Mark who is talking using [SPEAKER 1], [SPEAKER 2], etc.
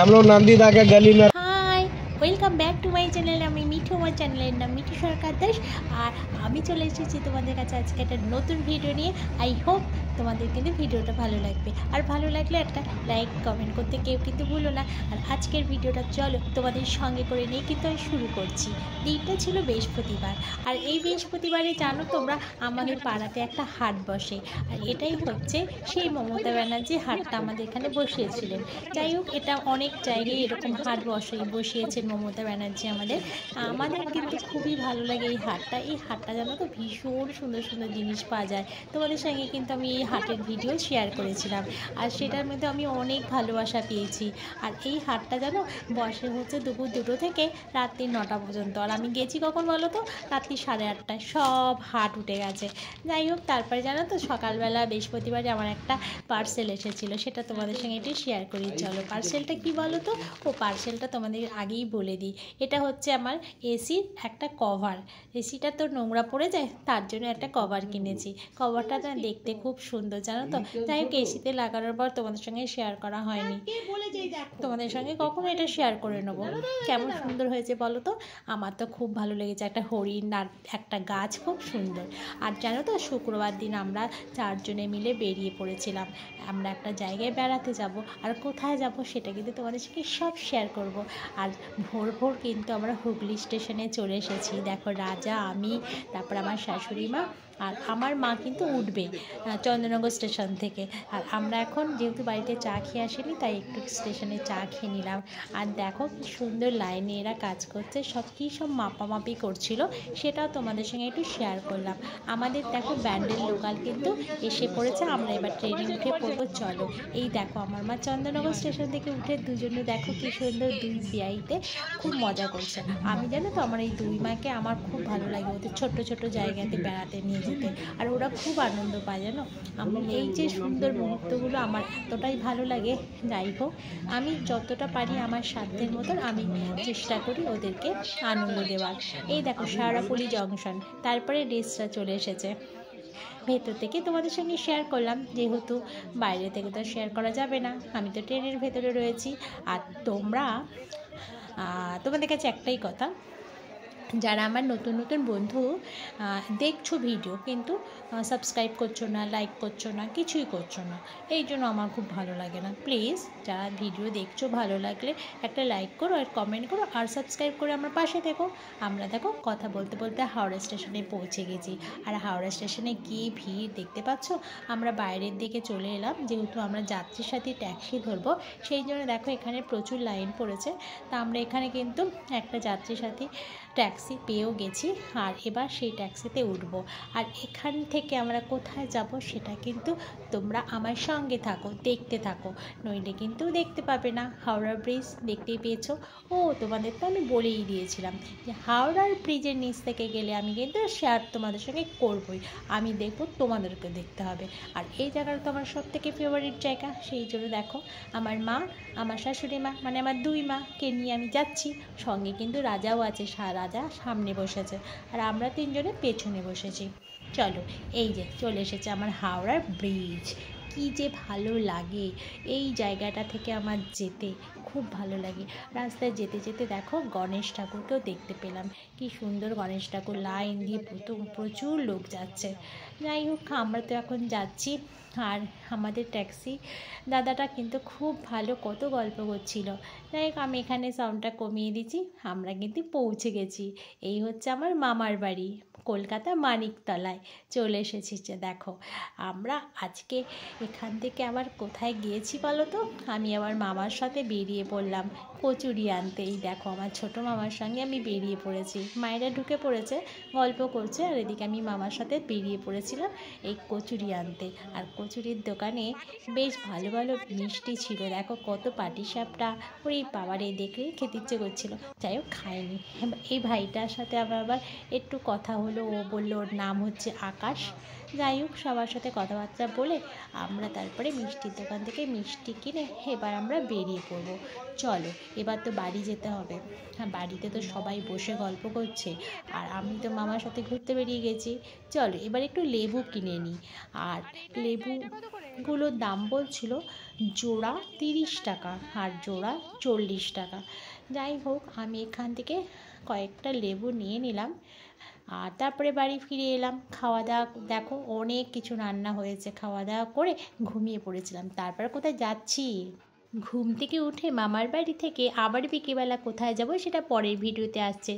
[SPEAKER 1] हम लोग नंदीदा के गली में।
[SPEAKER 2] Hi welcome back to my channel. আমি মিঠু, আমার চ্যানেলের নাম মিঠু সরকার দাস। আর আমি চলে এসেছি তোমাদের কাছে আজকে একটা নতুন ভিডিও নিয়ে। আই হোপ তোমাদের কিন্তু ভিডিওটা ভালো লাগবে, আর ভালো লাগলে একটা লাইক কমেন্ট করতে কেউ কিন্তু ভুলো না। আর আজকের ভিডিওটা চলো তোমাদের সঙ্গে করে নিয়ে কিন্তু আমি শুরু করছি। দিনটা ছিল বৃহস্পতিবার, আর এই বৃহস্পতিবারে জানো তোমরা আমাদের পাড়াতে একটা হাট বসে, আর এটাই হচ্ছে সেই মমতা ব্যানার্জি হাটটা আমাদের এখানে বসিয়েছিলেন। যাই হোক, এটা অনেক জায়গায় এরকম হাট বসিয়েছেন মমতা ব্যানার্জি আমাদের কিন্তু খুবই ভালো লাগে এই হাটটা জানো তো, ভীষণ সুন্দর সুন্দর জিনিস পাওয়া যায়। তোমাদের সঙ্গে কিন্তু আমি এই হাটের ভিডিও শেয়ার করেছিলাম, আর সেটার মধ্যে আমি অনেক ভালোবাসা পেয়েছি। আর এই হাটটা জানো বসে হচ্ছে দুপুর 2টো থেকে রাত্রি 9টা পর্যন্ত। আর আমি গেছি কখন বলো তো, রাত্রি 8:30টায় সব হাট উঠে গেছে। যাই হোক, তারপরে জানো তো সকালবেলা বৃহস্পতিবারে আমার একটা পার্সেল এসেছিলো, সেটা তোমাদের সঙ্গে একটু শেয়ার করি। চলো, পার্সেলটা কি বলো তো? পার্সেলটা তোমাদের আগেই বলে দিই। এটা হচ্ছে আমার এসির একটা কভার। এসিটা তো নোংরা পড়ে যায়, তার জন্য একটা কভার কিনেছি। কভারটা না দেখতে খুব সুন্দর জানো তো। যাই হোক, এসিতে লাগানোর পর তোমাদের সঙ্গে শেয়ার করা হয়নি, তোমাদের সঙ্গে কখনো এটা শেয়ার করে নেবো। কেমন সুন্দর হয়েছে বলো তো? আমার তো খুব ভালো লেগেছে। একটা হরিণ আর একটা গাছ, খুব সুন্দর। আর জানো তো, শুক্রবার দিন আমরা 4 জনে মিলে বেরিয়ে পড়েছিলাম। আমরা একটা জায়গায় বেড়াতে যাব, আর কোথায় যাব সেটা কিন্তু তোমাদের সঙ্গে সব শেয়ার করব। আর ভোর ভোর কিন্তু আমরা হুগলি স্টেশনে চলে এসেছি। দেখো, রাজা, আমি, তারপর আমার শাশুড়ি মা আর আমার মা কিন্তু উঠবে চন্দননগর স্টেশন থেকে। আর আমরা এখন যেহেতু বাড়িতে চা খেয়ে আসিনি, তাই একটু স্টেশনে চা খেয়ে নিলাম। আর দেখো কি সুন্দর লাইনে এরা কাজ করছে, সব মাপামাপি করছিল, সেটাও তোমাদের সঙ্গে একটু শেয়ার করলাম। আমাদের দেখো ব্যান্ডেল লোকাল কিন্তু এসে পড়েছে, আমরা এবার ট্রেনে উঠে পড়বো। চলো, এই দেখো আমার মা চন্দননগর স্টেশন থেকে উঠে দুজনে দেখো কি সুন্দর দুই বিয়াইতে খুব মজা করছে। আমি জানো তো, আমার এই দুই মাকে আমার খুব ভালো লাগে, ওদের ছোট ছোট জায়গাতে বেড়াতে নিয়ে যেতে, আর ওরা খুব আনন্দ পায় জানো। আমি এই যে সুন্দর মুহূর্তগুলো আমার এতটাই ভালো লাগে। যাই হোক, আমি যতটা পারি আমার সাধ্যের মতন আমি চেষ্টা করি ওদেরকে আনন্দ দেওয়ার। এই দেখো সারাপল্লী জংশন, তারপরে ড্রেসটা চলে এসেছে। ভেতর থেকে তোমাদের সঙ্গে শেয়ার করলাম, যেহেতু বাইরে থেকে তো শেয়ার করা যাবে না, আমি তো ট্রেনের ভেতরে রয়েছি। আর তোমাদের কাছে একটাই কথা, যারা আমার নতুন নতুন বন্ধু দেখছো ভিডিও কিন্তু সাবস্ক্রাইব করছো না, লাইক করছো না, কিছুই করছো না, এই জন্য আমার খুব ভালো লাগে না। প্লিজ যারা ভিডিও দেখছো, ভালো লাগলে একটা লাইক করো, আর কমেন্ট করো, আর সাবস্ক্রাইব করে আমার পাশে থেকো। আমরা দেখো কথা বলতে বলতে হাওড়া স্টেশনে পৌঁছে গেছি। আর হাওড়া স্টেশনে গিয়ে ভিড় দেখতে পাচ্ছ। আমরা বাইরের দিকে চলে এলাম, যেহেতু আমরা যাত্রীর সাথে ট্যাক্সি ধরবো, সেই জন্য দেখো এখানে প্রচুর লাইন পড়েছে। তা আমরা এখানে কিন্তু একটা যাত্রীর সাথে ট্যাক্সি পেয়েও গেছি, আর এবার সেই ট্যাক্সিতে উঠবো। আর এখান থেকে আমরা কোথায় যাব সেটা কিন্তু তোমরা আমার সঙ্গে থাকো, দেখতে থাকো, নইলে কিন্তু দেখতে পাবে না। হাওড়া ব্রিজ দেখতেই পেয়েছো। তোমাদের তো আমি বলেই দিয়েছিলাম যে হাওড়ার ব্রিজের নিচ থেকে গেলে আমি কিন্তু শেয়ার তোমাদের সঙ্গে করবই, আমি দেখবো, তোমাদেরকে দেখতে হবে। আর এই জায়গাটা তো আমার সব থেকে ফেভারিট জায়গা, সেই জন্য দেখো আমার মা, আমার শাশুড়ি মা, মানে আমার দুই মাকে নিয়ে আমি যাচ্ছি। সঙ্গে কিন্তু রাজাও আছে, রাজা সামনে বসেছে, আর আমরা 3 জনে পেছনে বসেছি। চলো, এই যে চলে এসেছে আমার হাওড়ার ব্রিজ। কি যে ভালো লাগে এই জায়গাটা থেকে আমার যেতে, খুব ভালো লাগে। রাস্তায় যেতে যেতে দেখো গণেশ ঠাকুরকেও দেখতে পেলাম, কি সুন্দর গণেশ ঠাকুর, লাইন দিয়ে প্রচুর লোক যাচ্ছে। যাই হোক, আমরা তো এখন যাচ্ছি। আর আমাদের ট্যাক্সি দাদাটা কিন্তু খুব ভালো, কত গল্প করছিল। যাই হোক, আমি এখানে সাউন্ডটা কমিয়ে দিচ্ছি। আমরা কিন্তু পৌঁছে গেছি। এই হচ্ছে আমার মামার বাড়ি, কলকাতা মানিকতলায় চলে এসেছি। দেখো, আমরা আজকে এখান থেকে আবার কোথায় গিয়েছি বলো তো? আমি আমার মামার সাথে বেরিয়ে পড়লাম কচুরি আনতে। এই দেখো, আমার ছোটো মামার সঙ্গে আমি বেরিয়ে পড়েছি। মায়েরা ঢুকে পড়েছে, গল্প করছে, আর এদিকে আমি মামার সাথে বেরিয়ে পড়েছিলাম এই কচুরি আনতে। আর কচুরির দোকানে বেশ ভালো ভালো মিষ্টি ছিল। দেখো কত পাটিসাপটা, ওই বাবারে দেখলেই খেতে ইচ্ছে করছিল। যাই হোক, খাইনি। এই ভাইটার সাথে আমার আবার একটু কথা হলো। হলো, ও বললো ওর নাম হচ্ছে আকাশ। যাই হোক, সবার সাথে কথাবার্তা বলে আমরা তারপরে মিষ্টির দোকান থেকে মিষ্টি কিনে এবার আমরা বেরিয়ে পড়বো। চলো, এবার তো বাড়ি যেতে হবে। হ্যাঁ, বাড়িতে তো সবাই বসে গল্প করছে, আর আমি তো মামার সাথে ঘুরতে বেরিয়ে গেছি। চলো এবার একটু লেবু কিনে নিই। আর লেবুগুলোর দাম বলছিল জোড়া 30 টাকা আর জোড়া 40 টাকা। যাই হোক, আমি এখান থেকে কয়েকটা লেবু নিয়ে নিলাম, আর তারপরে বাড়ি ফিরে এলাম। খাওয়া দাওয়া, দেখো অনেক কিছু রান্না হয়েছে, খাওয়া দাওয়া করে ঘুমিয়ে পড়েছিলাম। তারপর কোথায় যাচ্ছি, ঘুম থেকে উঠে মামার বাড়ি থেকে আবার বিকেলবেলা কোথায় যাব সেটা পরের ভিডিওতে আসছে।